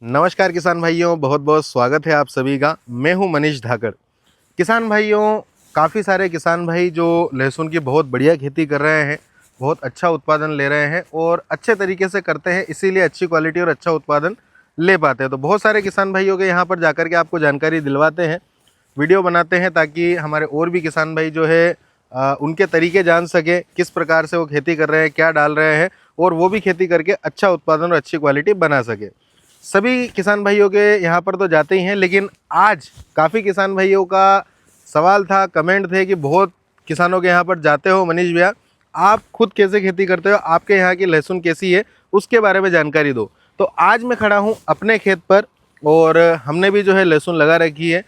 नमस्कार किसान भाइयों, बहुत बहुत स्वागत है आप सभी का। मैं हूं मनीष धाकड़। किसान भाइयों, काफ़ी सारे किसान भाई जो लहसुन की बहुत बढ़िया खेती कर रहे हैं, बहुत अच्छा उत्पादन ले रहे हैं और अच्छे तरीके से करते हैं, इसीलिए अच्छी क्वालिटी और अच्छा उत्पादन ले पाते हैं। तो बहुत सारे किसान भाइयों के यहाँ पर जाकर के आपको जानकारी दिलवाते हैं, वीडियो बनाते हैं ताकि हमारे और भी किसान भाई जो है उनके तरीके जान सके, किस प्रकार से वो खेती कर रहे हैं, क्या डाल रहे हैं और वो भी खेती करके अच्छा उत्पादन और अच्छी क्वालिटी बना सके। सभी किसान भाइयों के यहाँ पर तो जाते ही हैं, लेकिन आज काफ़ी किसान भाइयों का सवाल था, कमेंट थे कि बहुत किसानों के यहाँ पर जाते हो मनीष भैया, आप खुद कैसे खेती करते हो, आपके यहाँ की लहसुन कैसी है, उसके बारे में जानकारी दो। तो आज मैं खड़ा हूँ अपने खेत पर और हमने भी जो है लहसुन लगा रखी है।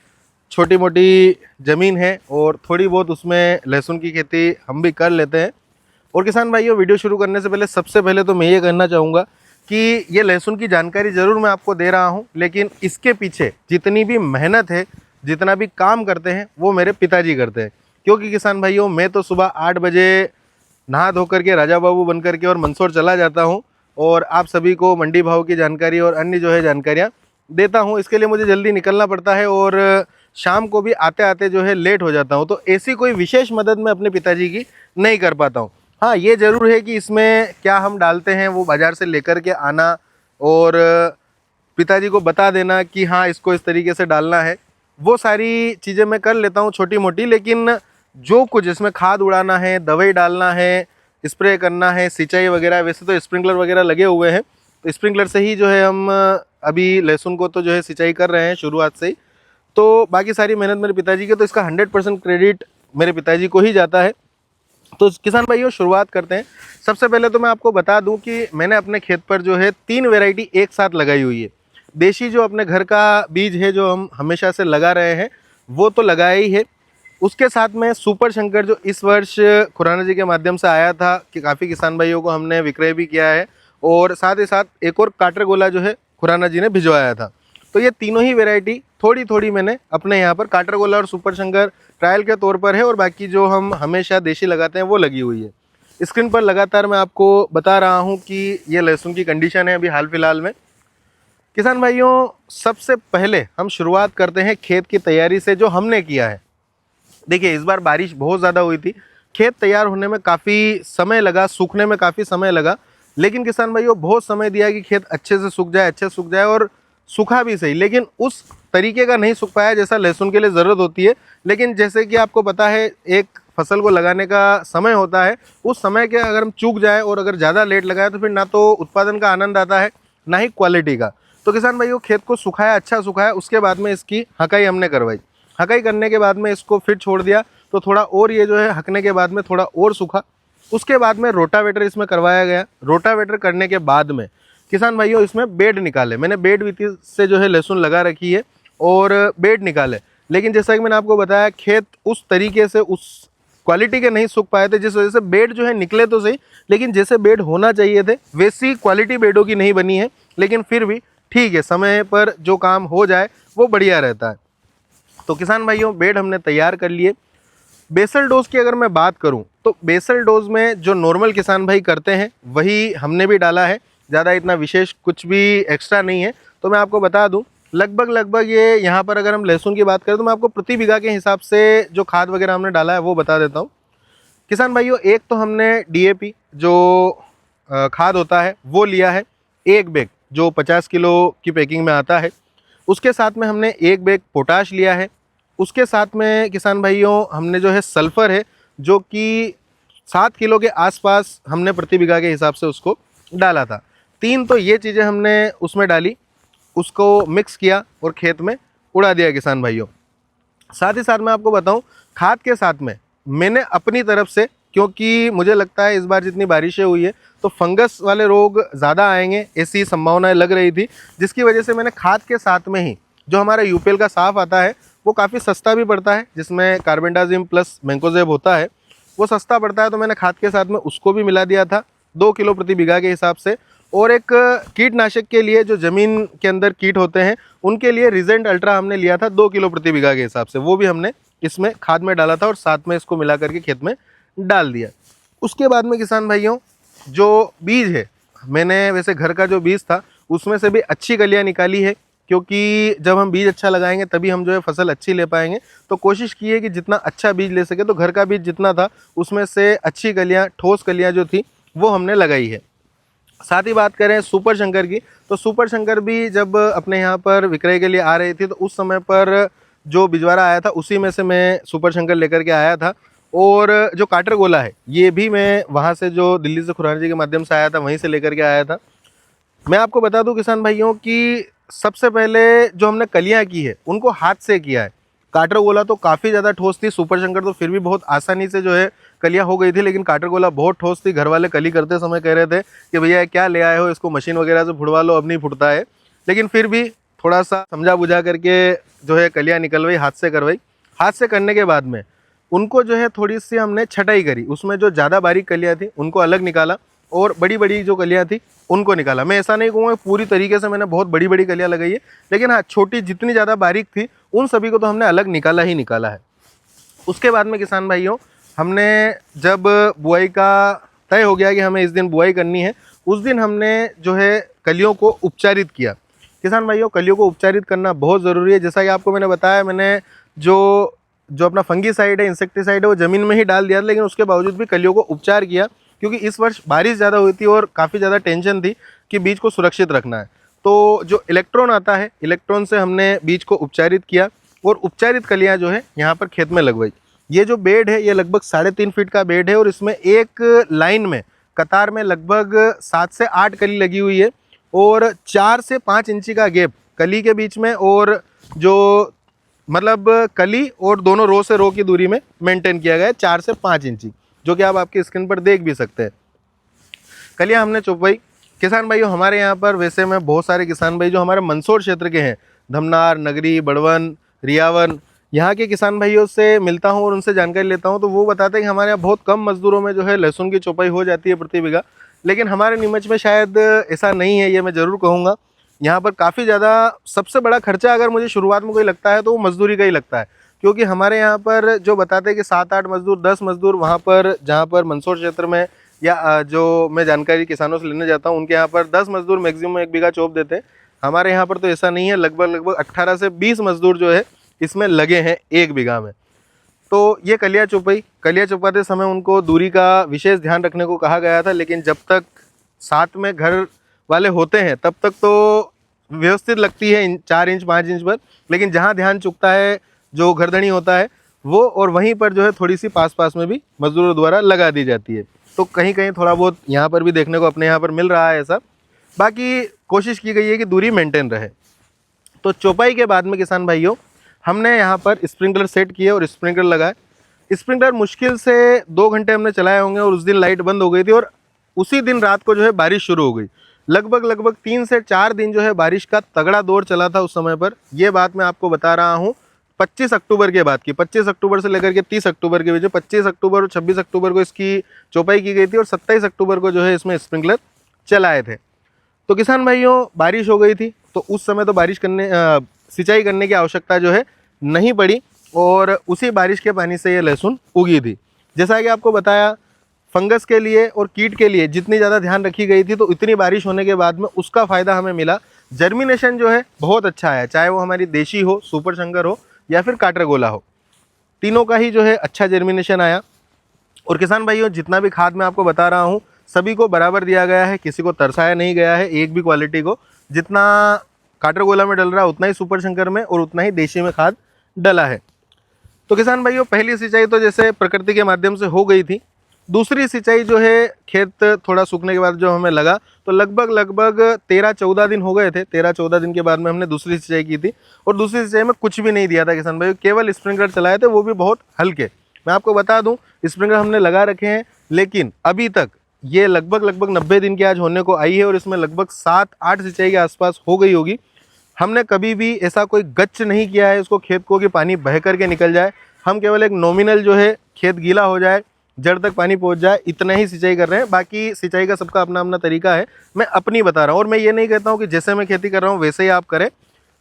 छोटी मोटी ज़मीन है और थोड़ी बहुत उसमें लहसुन की खेती हम भी कर लेते हैं। और किसान भाइयों, वीडियो शुरू करने से पहले सबसे पहले तो मैं ये कहना चाहूँगा कि ये लहसुन की जानकारी ज़रूर मैं आपको दे रहा हूँ, लेकिन इसके पीछे जितनी भी मेहनत है, जितना भी काम करते हैं, वो मेरे पिताजी करते हैं। क्योंकि किसान भाइयों, मैं तो सुबह 8 बजे नहा धो करके राजा बाबू बन करके और मंदसौर चला जाता हूँ और आप सभी को मंडी भाव की जानकारी और अन्य जो है जानकारियाँ देता हूँ। इसके लिए मुझे जल्दी निकलना पड़ता है और शाम को भी आते आते जो है लेट हो जाता हूँ, तो ऐसी कोई विशेष मदद मैं अपने पिताजी की नहीं कर पाता हूँ। हाँ, ये ज़रूर है कि इसमें क्या हम डालते हैं वो बाज़ार से लेकर के आना और पिताजी को बता देना कि हाँ इसको इस तरीके से डालना है, वो सारी चीज़ें मैं कर लेता हूँ छोटी मोटी। लेकिन जो कुछ इसमें खाद उड़ाना है, दवाई डालना है, स्प्रे करना है, सिंचाई वगैरह, वैसे तो स्प्रिंकलर वगैरह लगे हुए हैं, तो स्प्रिंकलर से ही जो है हम अभी लहसुन को तो जो है सिंचाई कर रहे हैं शुरुआत से ही। तो बाकी सारी मेहनत मेरे पिताजी की, तो इसका 100% क्रेडिट मेरे पिताजी को ही जाता है। तो किसान भाइयों, शुरुआत करते हैं। सबसे पहले तो मैं आपको बता दूं कि मैंने अपने खेत पर जो है 3 वैरायटी एक साथ लगाई हुई है। देशी जो अपने घर का बीज है, जो हम हमेशा से लगा रहे हैं, वो तो लगाया ही है। उसके साथ में सुपर शंकर जो इस वर्ष खुराना जी के माध्यम से आया था, कि काफ़ी किसान भाइयों को हमने विक्रय भी किया है, और साथ ही साथ एक और काटरगोला जो है खुराना जी ने भिजवाया था। तो ये तीनों ही वैरायटी थोड़ी थोड़ी मैंने अपने यहाँ पर, काटरगोला और सुपर शंकर ट्रायल के तौर पर है, और बाकी जो हम हमेशा देशी लगाते हैं वो लगी हुई है। स्क्रीन पर लगातार मैं आपको बता रहा हूँ कि ये लहसुन की कंडीशन है अभी हाल फिलहाल में। किसान भाइयों, सबसे पहले हम शुरुआत करते हैं खेत की तैयारी से, जो हमने किया है। देखिए, इस बार बारिश बहुत ज़्यादा हुई थी, खेत तैयार होने में काफ़ी समय लगा, सूखने में काफ़ी समय लगा, लेकिन किसान भाइयों बहुत समय दिया कि खेत अच्छे से सूख जाए, अच्छे से सूख जाए, और सूखा भी सही, लेकिन उस तरीके का नहीं सूख पाया जैसा लहसुन के लिए ज़रूरत होती है। लेकिन जैसे कि आपको पता है, एक फसल को लगाने का समय होता है, उस समय के अगर हम चूक जाए और अगर ज़्यादा लेट लगाए तो फिर ना तो उत्पादन का आनंद आता है, ना ही क्वालिटी का। तो किसान भाइयों, खेत को सुखाया, अच्छा सुखाया, उसके बाद में इसकी हकाई हमने करवाई। हकाई करने के बाद में इसको फिर छोड़ दिया, तो थोड़ा और ये जो है हकने के बाद में थोड़ा और सूखा। उसके बाद में रोटावेटर इसमें करवाया गया। रोटावेटर करने के बाद में किसान भाइयों, इसमें बेड निकाले। मैंने बेड विधि से जो है लहसुन लगा रखी है और बेड निकाले, लेकिन जैसा कि मैंने आपको बताया, खेत उस तरीके से उस क्वालिटी के नहीं सूख पाए थे, जिस वजह से बेड जो है निकले तो सही, लेकिन जैसे बेड होना चाहिए थे वैसी क्वालिटी बेडों की नहीं बनी है। लेकिन फिर भी ठीक है, समय पर जो काम हो जाए वो बढ़िया रहता है। तो किसान भाइयों, बेड हमने तैयार कर लिए। बेसल डोज की अगर मैं बात करूं, तो बेसल डोज में जो नॉर्मल किसान भाई करते हैं वही हमने भी डाला है। ज़्यादा इतना विशेष कुछ भी एक्स्ट्रा नहीं है। तो मैं आपको बता दूं, लगभग ये यहाँ पर अगर हम लहसुन की बात करें तो मैं आपको प्रति बीघा के हिसाब से जो खाद वगैरह हमने डाला है वो बता देता हूँ। किसान भाइयों, एक तो हमने डीएपी जो खाद होता है वो लिया है, एक बैग जो 50 किलो की पैकिंग में आता है। उसके साथ में हमने एक बैग पोटाश लिया है। उसके साथ में किसान भाइयों, हमने जो है सल्फ़र है, जो कि 7 किलो के आसपास हमने प्रति बीघा के हिसाब से उसको डाला था। 3 तो ये चीज़ें हमने उसमें डाली, उसको मिक्स किया और खेत में उड़ा दिया किसान भाइयों। साथ ही साथ मैं आपको बताऊं, खाद के साथ में मैंने अपनी तरफ से, क्योंकि मुझे लगता है इस बार जितनी बारिशें हुई है तो फंगस वाले रोग ज़्यादा आएंगे, ऐसी संभावनाएं लग रही थी, जिसकी वजह से मैंने खाद के साथ में ही जो हमारा यूपीएल का साफ आता है, वो काफ़ी सस्ता भी पड़ता है, जिसमें कार्बेंडाजिम प्लस मैंकोजेब होता है, वो सस्ता पड़ता है। तो मैंने खाद के साथ में उसको भी मिला दिया था 2 किलो प्रति बीघा के हिसाब से। और एक कीटनाशक के लिए, जो ज़मीन के अंदर कीट होते हैं उनके लिए रिजेंट अल्ट्रा हमने लिया था 2 किलो प्रति बीघा के हिसाब से, वो भी हमने इसमें खाद में डाला था और साथ में इसको मिला करके खेत में डाल दिया। उसके बाद में किसान भाइयों, जो बीज है, मैंने वैसे घर का जो बीज था उसमें से भी अच्छी कलियाँ निकाली है, क्योंकि जब हम बीज अच्छा लगाएंगे तभी हम जो है फसल अच्छी ले पाएंगे। तो कोशिश की है कि जितना अच्छा बीज ले सके, तो घर का बीज जितना था उसमें से अच्छी कलियाँ, ठोस कलियाँ जो थी वो हमने लगाई है। साथ ही बात करें सुपर शंकर की, तो सुपर शंकर भी जब अपने यहाँ पर विक्रय के लिए आ रही थी तो उस समय पर जो बिजवारा आया था उसी में से मैं सुपर शंकर लेकर के आया था। और जो काटर गोला है ये भी मैं वहाँ से जो दिल्ली से खुराना जी के माध्यम से आया था वहीं से लेकर के आया था। मैं आपको बता दूं किसान भाइयों कि सबसे पहले जो हमने कलियां की है उनको हाथ से किया है। काटर गोला तो काफ़ी ज़्यादा ठोस थी, सुपर शंकर तो फिर भी बहुत आसानी से जो है कलियां हो गई थी, लेकिन काटर गोला बहुत ठोस थी। घर वाले कली करते समय कह रहे थे कि भैया क्या ले आए हो, इसको मशीन वगैरह से फुड़वा लो, अब नहीं फुटता है। लेकिन फिर भी थोड़ा सा समझा बुझा करके जो है कलियाँ निकलवाई, हाथ से करवाई। हाथ से करने के बाद में उनको जो है थोड़ी सी हमने छटाई करी, उसमें जो ज़्यादा बारीक कलियाँ थी उनको अलग निकाला और बड़ी बड़ी जो कलियाँ थी उनको निकाला। मैं ऐसा नहीं कहूँगा पूरी तरीके से मैंने बहुत बड़ी बड़ी कलियाँ लगाई है, लेकिन हाँ छोटी जितनी ज़्यादा बारीक थी उन सभी को तो हमने अलग निकाला ही निकाला है। उसके बाद में किसान भाइयों, हमने जब बुआई का तय हो गया कि हमें इस दिन बुआई करनी है, उस दिन हमने जो है कलियों को उपचारित किया। किसान भाइयों, कलियों को उपचारित करना बहुत ज़रूरी है। जैसा कि आपको मैंने बताया, मैंने जो अपना फंगीसाइड है, इंसेक्टिसाइड है, वो ज़मीन में ही डाल दिया था, लेकिन उसके बावजूद भी कलियों को उपचार किया, क्योंकि इस वर्ष बारिश ज़्यादा हुई थी और काफ़ी ज़्यादा टेंशन थी कि बीज को सुरक्षित रखना है। तो जो इलेक्ट्रॉन आता है, इलेक्ट्रॉन से हमने बीज को उपचारित किया और उपचारित कलियाँ जो है यहाँ पर खेत में लगवाई। ये जो बेड है ये लगभग 3.5 फीट का बेड है और इसमें एक लाइन में कतार में लगभग 7 से 8 कली लगी हुई है और 4 से 5 इंची का गैप कली के बीच में, और जो मतलब कली और दोनों रो से रो की दूरी में मेंटेन किया गया है 4 से 5 इंची, जो कि आप आपकी स्क्रीन पर देख भी सकते हैं। कलियाँ हमने चुपवाई। किसान भाइयों, हमारे यहाँ पर वैसे में बहुत सारे किसान भाई जो हमारे मंदसौर क्षेत्र के हैं, धमनार, नगरी, बड़वन, रियावन, यहाँ के किसान भाइयों से मिलता हूँ और उनसे जानकारी लेता हूँ, तो वो बताते हैं कि हमारे यहाँ बहुत कम मजदूरों में जो है लहसुन की चौपाई हो जाती है प्रति बीघा। लेकिन हमारे नीमच में शायद ऐसा नहीं है, ये मैं ज़रूर कहूँगा। यहाँ पर काफ़ी ज़्यादा सबसे बड़ा खर्चा अगर मुझे शुरुआत में कोई लगता है तो वो मजदूरी का ही लगता है, क्योंकि हमारे यहाँ पर जो बताते हैं कि 7-8 मजदूर, 10 मजदूर, वहाँ पर जहाँ पर मंदसौर क्षेत्र में या जो मैं जानकारी किसानों से लेने जाता हूँ उनके यहाँ पर 10 मजदूर मैक्सिमम 1 बीघा चौप देते हैं। हमारे यहाँ पर तो ऐसा नहीं है, लगभग 18 से 20 मजदूर जो है इसमें लगे हैं 1 बीघा में। तो ये कलियाँ चुपाई। कलियाँ चुपाते समय उनको दूरी का विशेष ध्यान रखने को कहा गया था, लेकिन जब तक साथ में घर वाले होते हैं तब तक तो व्यवस्थित लगती है 4 इंच 5 इंच पर, लेकिन जहाँ ध्यान चुकता है जो घरधनी होता है वो, और वहीं पर जो है थोड़ी सी पास पास में भी मजदूरों द्वारा लगा दी जाती है। तो कहीं कहीं थोड़ा बहुत यहाँ पर भी देखने को अपने यहाँ पर मिल रहा है ऐसा। बाकी कोशिश की गई है कि दूरी मेंटेन रहे। तो चौपाई के बाद में किसान भाइयों, हमने यहाँ पर स्प्रिंकलर सेट किए और स्प्रिंकलर लगाए। स्प्रिंकलर मुश्किल से 2 घंटे हमने चलाए होंगे और उस दिन लाइट बंद हो गई थी और उसी दिन रात को जो है बारिश शुरू हो गई। लगभग 3 से 4 दिन जो है बारिश का तगड़ा दौर चला था उस समय पर। ये बात मैं आपको बता रहा हूँ 25 अक्टूबर के बाद की, 25 अक्टूबर से लेकर के 30 अक्टूबर के बीच, 25 अक्टूबर और 26 अक्टूबर को इसकी चौपाई की गई थी और 27 अक्टूबर को जो है इसमें स्प्रिंकलर चलाए थे। तो किसान भाइयों, बारिश हो गई थी तो उस समय तो सिंचाई करने की आवश्यकता जो है नहीं पड़ी और उसी बारिश के पानी से ये लहसुन उगी थी। जैसा कि आपको बताया, फंगस के लिए और कीट के लिए जितनी ज़्यादा ध्यान रखी गई थी तो इतनी बारिश होने के बाद में उसका फ़ायदा हमें मिला। जर्मिनेशन जो है बहुत अच्छा है, चाहे वो हमारी देशी हो, सुपर शंकर हो या फिर काटर गोला हो, तीनों का ही जो है अच्छा जर्मिनेशन आया। और किसान भाइयों, जितना भी खाद मैं आपको बता रहा हूँ सभी को बराबर दिया गया है, किसी को तरसाया नहीं गया है एक भी क्वालिटी को। जितना काटर गोला में डल रहा है उतना ही सुपर शंकर में और उतना ही देशी में खाद डला है। तो किसान भाइयों, पहली सिंचाई तो जैसे प्रकृति के माध्यम से हो गई थी। दूसरी सिंचाई जो है खेत थोड़ा सूखने के बाद जो हमें लगा तो लगभग 13-14 दिन हो गए थे। 13-14 दिन के बाद में हमने दूसरी सिंचाई की थी और दूसरी सिंचाई में कुछ भी नहीं दिया था किसान भाइयों, केवल स्प्रिंकलर चलाए थे, वो भी बहुत हल्के। मैं आपको बता दूं, स्प्रिंकलर हमने लगा रखे हैं, लेकिन अभी तक ये लगभग 90 दिन की आज होने को आई है और इसमें लगभग 7-8 सिंचाई के आसपास हो गई होगी। हमने कभी भी ऐसा कोई गच्च नहीं किया है इसको खेत को कि पानी बह करके निकल जाए। हम केवल एक नॉमिनल जो है खेत गीला हो जाए, जड़ तक पानी पहुंच जाए, इतना ही सिंचाई कर रहे हैं। बाकी सिंचाई का सबका अपना अपना तरीका है, मैं अपनी बता रहा हूँ। और मैं ये नहीं कहता हूँ कि जैसे मैं खेती कर रहा हूँ वैसे ही आप करें,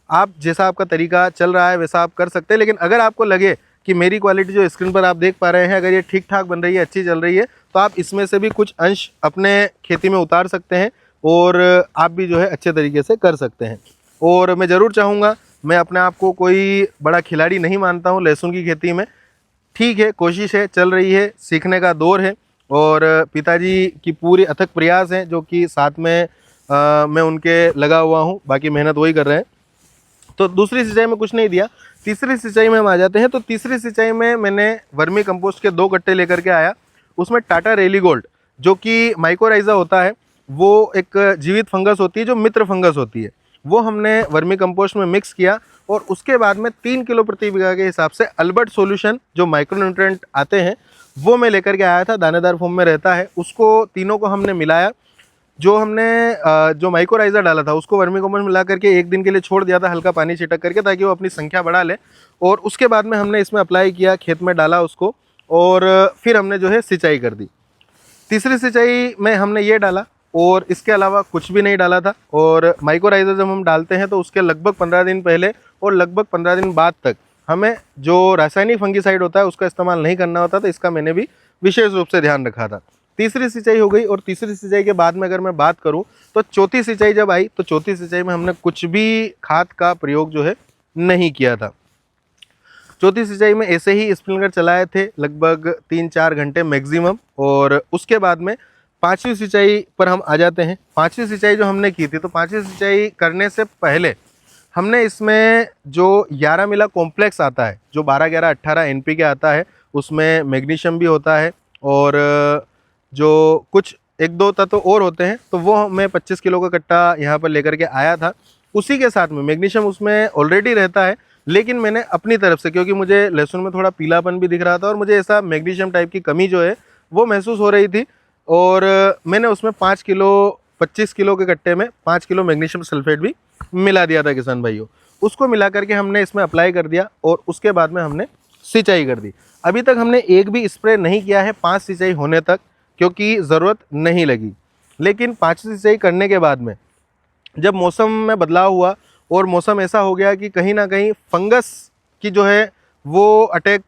आप जैसा आपका तरीका चल रहा है वैसा आप कर सकते हैं। लेकिन अगर आपको लगे कि मेरी क्वालिटी जो स्क्रीन पर आप देख पा रहे हैं अगर ये ठीक ठाक बन रही है, अच्छी चल रही है, तो आप इसमें से भी कुछ अंश अपने खेती में उतार सकते हैं। और आप भी जो है अच्छे तरीके से कर सकते हैं। और मैं ज़रूर चाहूँगा, मैं अपने आप को कोई बड़ा खिलाड़ी नहीं मानता हूँ लहसुन की खेती में, ठीक है, कोशिश है, चल रही है, सीखने का दौर है और पिताजी की पूरी अथक प्रयास हैं जो कि साथ में मैं उनके लगा हुआ हूँ, बाकी मेहनत वही कर रहे हैं। तो दूसरी सिंचाई में कुछ नहीं दिया, तीसरी सिंचाई में हम आ जाते हैं। तो तीसरी सिंचाई में मैंने वर्मी कंपोस्ट के 2 कट्टे लेकर के आया, उसमें टाटा रेली गोल्ड जो कि माइकोराइजा होता है, वो एक जीवित फंगस होती है जो मित्र फंगस होती है, वो हमने वर्मी कंपोस्ट में मिक्स किया और उसके बाद में 3 किलो प्रति बीघा के हिसाब से अल्बर्ट सॉल्यूशन जो माइक्रोन्यूट्रिएंट आते हैं वो मैं लेकर के आया था, दानेदार फॉर्म में रहता है, उसको तीनों को हमने मिलाया। जो हमने जो माइकोराइजा डाला था उसको वर्मी कंपोस्ट मिला करके 1 दिन के लिए छोड़ दिया था, हल्का पानी छिटक करके, ताकि वो अपनी संख्या बढ़ा ले। और उसके बाद में हमने इसमें अप्लाई किया, खेत में डाला उसको और फिर हमने जो है सिंचाई कर दी। तीसरी सिंचाई में हमने ये डाला और इसके अलावा कुछ भी नहीं डाला था। और माइकोराइजा जब हम डालते हैं तो उसके लगभग 15 दिन पहले और लगभग 15 दिन बाद तक हमें जो रासायनिक फंगिसाइड होता है उसका इस्तेमाल नहीं करना होता, तो इसका मैंने भी विशेष रूप से ध्यान रखा था। तीसरी सिंचाई हो गई और तीसरी सिंचाई के बाद में अगर मैं बात करूं तो चौथी सिंचाई जब आई तो चौथी सिंचाई में हमने कुछ भी खाद का प्रयोग जो है नहीं किया था। चौथी सिंचाई में ऐसे ही स्प्रिंकलर चलाए थे लगभग 3-4 घंटे मैक्सिमम। और उसके बाद में पांचवी सिंचाई पर हम आ जाते हैं। पांचवी सिंचाई जो हमने की थी, तो पांचवी सिंचाई करने से पहले हमने इसमें जो 11 मिला कॉम्प्लेक्स आता है, जो 12-11-18 NPK आता है, उसमें मैग्नीशियम भी होता है और जो कुछ 1-2 तत्व और होते हैं, तो वो मैं 25 किलो का कट्टा यहाँ पर लेकर के आया था। उसी के साथ में मैग्नीशियम उसमें ऑलरेडी रहता है, लेकिन मैंने अपनी तरफ से, क्योंकि मुझे लहसुन में थोड़ा पीलापन भी दिख रहा था और मुझे ऐसा मैग्नीशियम टाइप की कमी जो है वो महसूस हो रही थी, और मैंने उसमें 5 किलो 25 किलो के कट्टे में 5 किलो मैग्नीशियम सल्फेट भी मिला दिया था किसान भाइयों। उसको मिला करके हमने इसमें अप्लाई कर दिया और उसके बाद में हमने सिंचाई कर दी। अभी तक हमने एक भी स्प्रे नहीं किया है 5 सिंचाई होने तक, क्योंकि ज़रूरत नहीं लगी। लेकिन 5वीं सिंचाई करने के बाद में जब मौसम में बदलाव हुआ और मौसम ऐसा हो गया कि कहीं ना कहीं फंगस की जो है वो अटैक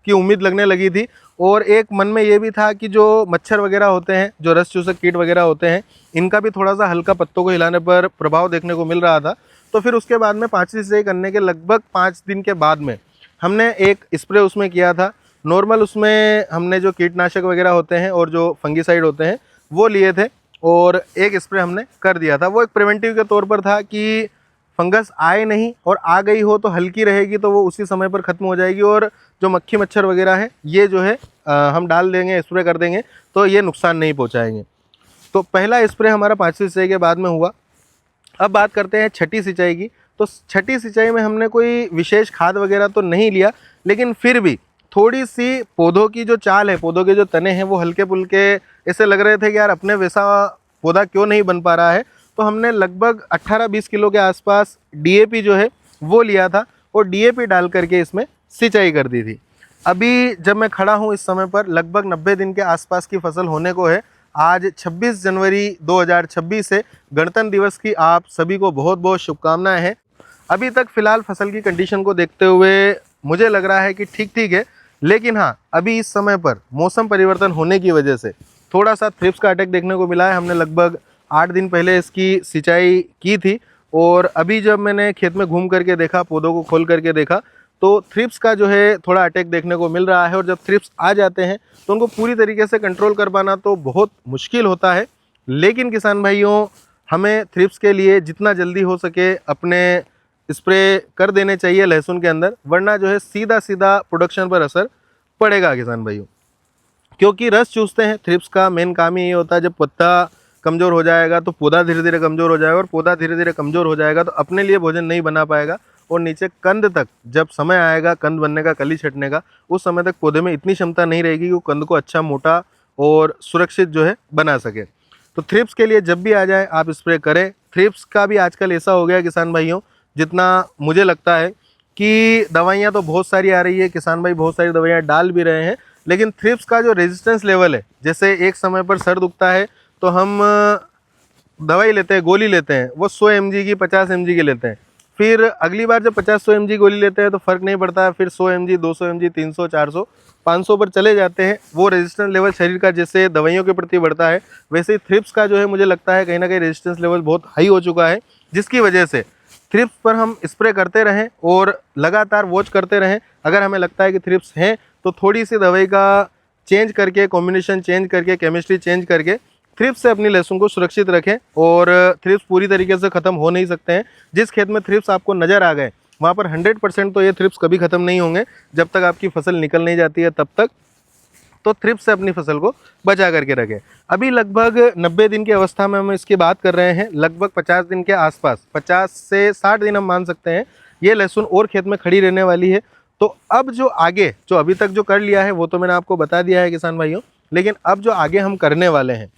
की उम्मीद लगने लगी थी, और एक मन में ये भी था कि जो मच्छर वगैरह होते हैं, जो रस चूसक कीट वगैरह होते हैं, इनका भी थोड़ा सा हल्का पत्तों को हिलाने पर प्रभाव देखने को मिल रहा था। तो फिर उसके बाद में 5वीं सिंचाई करने के लगभग 5 दिन के बाद में हमने एक स्प्रे उसमें किया था नॉर्मल। उसमें हमने जो कीटनाशक वगैरह होते हैं और जो फंगिसाइड होते हैं वो लिए थे और एक स्प्रे हमने कर दिया था। वो एक प्रिवेंटिव के तौर पर था कि फंगस आए नहीं, और आ गई हो तो हल्की रहेगी, तो वो उसी समय पर ख़त्म हो जाएगी, और जो मक्खी मच्छर वगैरह है ये जो है हम डाल देंगे, स्प्रे कर देंगे, तो ये नुकसान नहीं पहुंचाएंगे। तो पहला स्प्रे हमारा 5वीं सिंचाई के बाद में हुआ। अब बात करते हैं छठी सिंचाई की। तो छठी सिंचाई में हमने कोई विशेष खाद वगैरह तो नहीं लिया, लेकिन फिर भी थोड़ी सी पौधों की जो चाल है, पौधों के जो तने हैं वो हल्के फुल्के ऐसे लग रहे थे कि यार अपने वैसा पौधा क्यों नहीं बन पा रहा है। तो हमने लगभग 18-20 किलो के आसपास DAP जो है वो लिया था और DAP डाल करके इसमें सिंचाई कर दी थी। अभी जब मैं खड़ा हूँ इस समय पर लगभग 90 दिन के आसपास की फसल होने को है। आज 26 जनवरी 2026 है, गणतंत्र दिवस की आप सभी को बहुत बहुत शुभकामनाएं हैं। अभी तक फ़िलहाल फसल की कंडीशन को देखते हुए मुझे लग रहा है कि ठीक ठीक है, लेकिन हाँ अभी इस समय पर मौसम परिवर्तन होने की वजह से थोड़ा सा थ्रिप्स का अटैक देखने को मिला है। हमने लगभग 8 दिन पहले इसकी सिंचाई की थी और अभी जब मैंने खेत में घूम करके देखा, पौधों को खोल करके देखा, तो थ्रिप्स का जो है थोड़ा अटैक देखने को मिल रहा है। और जब थ्रिप्स आ जाते हैं तो उनको पूरी तरीके से कंट्रोल कर पाना तो बहुत मुश्किल होता है। लेकिन किसान भाइयों, हमें थ्रिप्स के लिए जितना जल्दी हो सके अपने स्प्रे कर देने चाहिए लहसुन के अंदर, वरना जो है सीधा सीधा प्रोडक्शन पर असर पड़ेगा किसान भाइयों। क्योंकि रस चूसते हैं, थ्रिप्स का मेन काम ही ये होता है, जब पत्ता कमज़ोर हो जाएगा तो पौधा धीरे धीरे कमज़ोर हो जाएगा, और पौधा धीरे धीरे कमज़ोर हो जाएगा तो अपने लिए भोजन नहीं बना पाएगा, और नीचे कंद तक जब समय आएगा कंद बनने का, कली छटने का, उस समय तक पौधे में इतनी क्षमता नहीं रहेगी कि वो कंद को अच्छा मोटा और सुरक्षित जो है बना सके। तो थ्रिप्स के लिए जब भी आ जाए आप स्प्रे करें। थ्रिप्स का भी आजकल ऐसा हो गया किसान भाइयों, जितना मुझे लगता है कि दवाइयाँ तो बहुत सारी आ रही है, किसान भाई बहुत सारी दवाइयाँ डाल भी रहे हैं, लेकिन थ्रिप्स का जो रेजिस्टेंस लेवल है, जैसे एक समय पर सर दुखता है तो हम दवाई लेते हैं, गोली लेते हैं, वो 100 mg की 50 mg की लेते हैं, फिर अगली बार जब 50-100 mg गोली लेते हैं तो फ़र्क नहीं पड़ता है, फिर 100 mg 200 mg 300 400 500 पर चले जाते हैं। वो रेजिस्टेंस लेवल शरीर का जैसे दवाइयों के प्रति बढ़ता है, वैसे ही थ्रिप्स का जो है मुझे लगता है कहीं ना कहीं रेजिस्टेंस लेवल बहुत हाई हो चुका है, जिसकी वजह से थ्रिप्स पर हम स्प्रे करते रहें और लगातार वॉच करते रहें। अगर हमें लगता है कि थ्रिप्स हैं तो थोड़ी सी दवाई का चेंज करके, कॉम्बिनेशन चेंज करके, केमिस्ट्री चेंज करके थ्रिप्स से अपनी लहसुन को सुरक्षित रखें। और थ्रिप्स पूरी तरीके से ख़त्म हो नहीं सकते हैं। जिस खेत में थ्रिप्स आपको नज़र आ गए वहाँ पर 100% तो ये थ्रिप्स कभी ख़त्म नहीं होंगे जब तक आपकी फसल निकल नहीं जाती है, तब तक तो थ्रिप्स से अपनी फसल को बचा करके रखें। अभी लगभग 90 दिन की अवस्था में हम इसकी बात कर रहे हैं, लगभग 50 दिन के आसपास, 50 से 60 दिन हम मान सकते हैं ये लहसुन और खेत में खड़ी रहने वाली है। तो अब जो आगे जो अभी तक जो कर लिया है वो तो मैंने आपको बता दिया है किसान भाइयों, लेकिन अब जो आगे हम करने वाले हैं,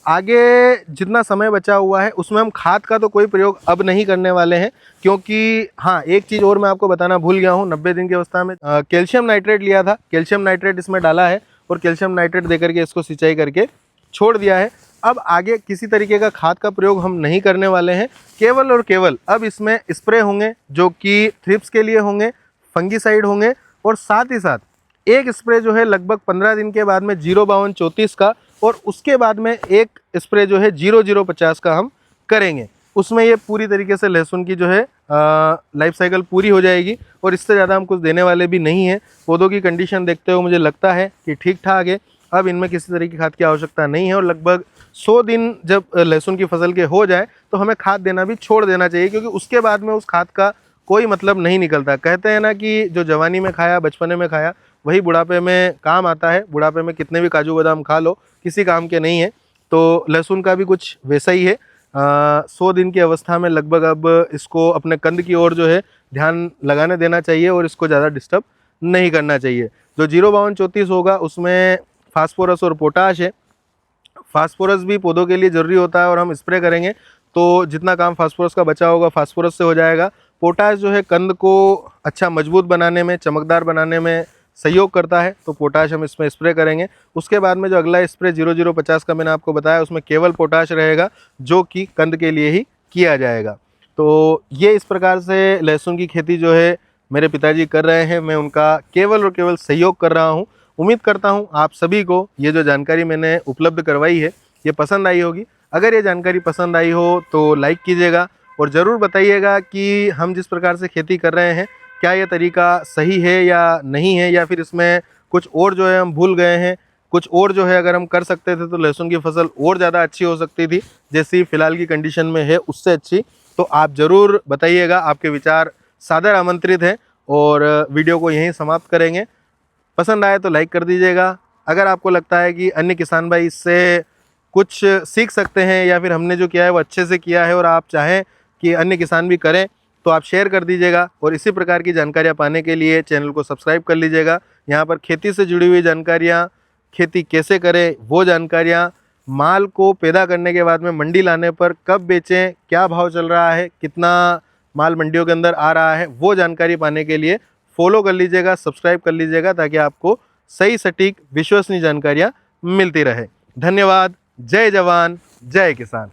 आगे जितना समय बचा हुआ है उसमें हम खाद का तो कोई प्रयोग अब नहीं करने वाले हैं। क्योंकि हाँ, एक चीज़ और मैं आपको बताना भूल गया हूँ, 90 दिन की अवस्था में कैल्शियम नाइट्रेट लिया था, कैल्शियम नाइट्रेट इसमें डाला है और कैल्शियम नाइट्रेट दे करके इसको सिंचाई करके छोड़ दिया है। अब आगे किसी तरीके का खाद का प्रयोग हम नहीं करने वाले हैं, केवल और केवल अब इसमें स्प्रे होंगे जो कि थ्रिप्स के लिए होंगे, फंगीसाइड होंगे, और साथ ही साथ एक स्प्रे जो है लगभग 15 दिन के बाद में 05234 का, और उसके बाद में एक स्प्रे जो है 0050 का हम करेंगे। उसमें ये पूरी तरीके से लहसुन की जो है लाइफ साइकिल पूरी हो जाएगी और इससे ज़्यादा हम कुछ देने वाले भी नहीं हैं। पौधों की कंडीशन देखते हुए मुझे लगता है कि ठीक ठाक है, अब इनमें किसी तरीके की खाद की आवश्यकता नहीं है। और लगभग 100 दिन जब लहसुन की फसल के हो जाए तो हमें खाद देना भी छोड़ देना चाहिए, क्योंकि उसके बाद में उस खाद का कोई मतलब नहीं निकलता। कहते हैं ना कि जो जवानी में खाया, बचपने में खाया, वही बुढ़ापे में काम आता है। बुढ़ापे में कितने भी काजू बादाम खा लो, किसी काम के नहीं है। तो लहसुन का भी कुछ वैसा ही है। 100 दिन की अवस्था में लगभग अब इसको अपने कंद की ओर जो है ध्यान लगाने देना चाहिए और इसको ज़्यादा डिस्टर्ब नहीं करना चाहिए। जो 05234 होगा उसमें फास्फोरस और पोटाश है। फास्फोरस भी पौधों के लिए ज़रूरी होता है और हम स्प्रे करेंगे तो जितना काम फास्फोरस का बचा होगा फास्फोरस से हो जाएगा। पोटाश जो है कंद को अच्छा मजबूत बनाने में, चमकदार बनाने में सहयोग करता है, तो पोटाश हम इसमें स्प्रे करेंगे। उसके बाद में जो अगला स्प्रे 0050 का मैंने आपको बताया, उसमें केवल पोटाश रहेगा जो कि कंद के लिए ही किया जाएगा। तो ये इस प्रकार से लहसुन की खेती जो है मेरे पिताजी कर रहे हैं, मैं उनका केवल और केवल सहयोग कर रहा हूँ। उम्मीद करता हूँ आप सभी को ये जो जानकारी मैंने उपलब्ध करवाई है ये पसंद आई होगी। अगर ये जानकारी पसंद आई हो तो लाइक कीजिएगा और ज़रूर बताइएगा कि हम जिस प्रकार से खेती कर रहे हैं क्या ये तरीका सही है या नहीं है, या फिर इसमें कुछ और जो है हम भूल गए हैं, कुछ और जो है अगर हम कर सकते थे तो लहसुन की फसल और ज़्यादा अच्छी हो सकती थी, जैसी फ़िलहाल की कंडीशन में है उससे अच्छी। तो आप ज़रूर बताइएगा, आपके विचार सादर आमंत्रित हैं। और वीडियो को यहीं समाप्त करेंगे। पसंद आए तो लाइक कर दीजिएगा। अगर आपको लगता है कि अन्य किसान भाई इससे कुछ सीख सकते हैं या फिर हमने जो किया है वो अच्छे से किया है और आप चाहें कि अन्य किसान भी करें, तो आप शेयर कर दीजिएगा। और इसी प्रकार की जानकारियाँ पाने के लिए चैनल को सब्सक्राइब कर लीजिएगा। यहाँ पर खेती से जुड़ी हुई जानकारियाँ, खेती कैसे करें वो जानकारियाँ, माल को पैदा करने के बाद में मंडी लाने पर कब बेचें, क्या भाव चल रहा है, कितना माल मंडियों के अंदर आ रहा है, वो जानकारी पाने के लिए फॉलो कर लीजिएगा, सब्सक्राइब कर लीजिएगा, ताकि आपको सही सटीक विश्वसनीय जानकारियाँ मिलती रहे। धन्यवाद। जय जवान, जय किसान।